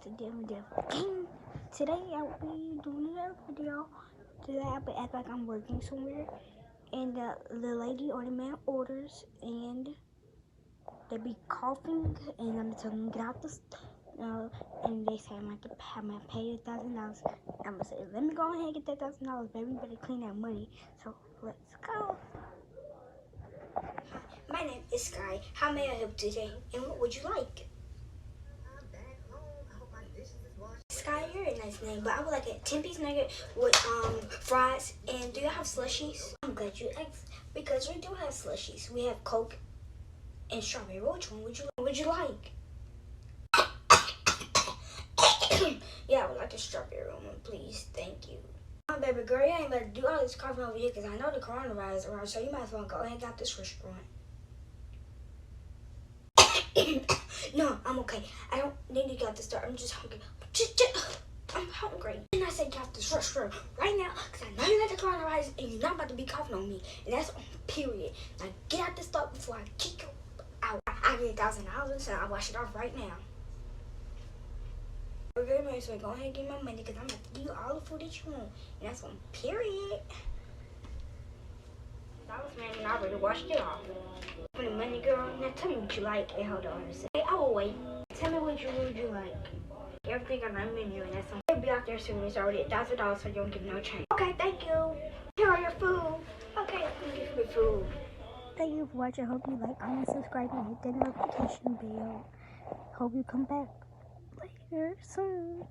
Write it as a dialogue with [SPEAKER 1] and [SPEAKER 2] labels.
[SPEAKER 1] to Devil King. Today I will be doing another video. Today I'll be acting like I'm working somewhere, and the lady or the man orders, and they be coughing, and I'm telling them get out the and they say I'm gonna pay $1,000. I'm gonna say let me go ahead and get that $1,000, baby. You better clean that money. So let's go. My name is Sky. How may I help today? And what would you like? Sky, you're a nice name, but I would like a 10-piece nugget with fries. And do you have slushies? I'm glad you asked, because we do have slushies. We have Coke and strawberry. Which one would you like? Yeah, I would like a strawberry one, please. Thank you. Baby girl, you ain't better do all this coughing over here, because I know the coronavirus is around, so you might as well go ahead and get out this restaurant. No, I'm okay. I don't need to get out the store. I'm just hungry. I'm hungry. And I said get out this restaurant right now, because I know you got the coronavirus and you're not about to be coughing on me. And that's on period. Now get out the store before I kick you out. I get $1,000 and I'll wash it off right now. Okay, man, so go ahead and give me my money, because I'm going to give you all the food that you want. And that's on period. $1, man, and I already washed it off. For the money, girl, now tell me what you like. Hey, hold on a second. Hey, I will wait. Tell me what you like. Everything on my menu, and that's on. It'll be out there soon. It's already $1,000, so you don't give no change. Okay, thank you. Here are your food. Okay, let me get your food. Thank you for watching. I hope you like, comment, subscribe, and hit the notification bell. Hope you come back later soon.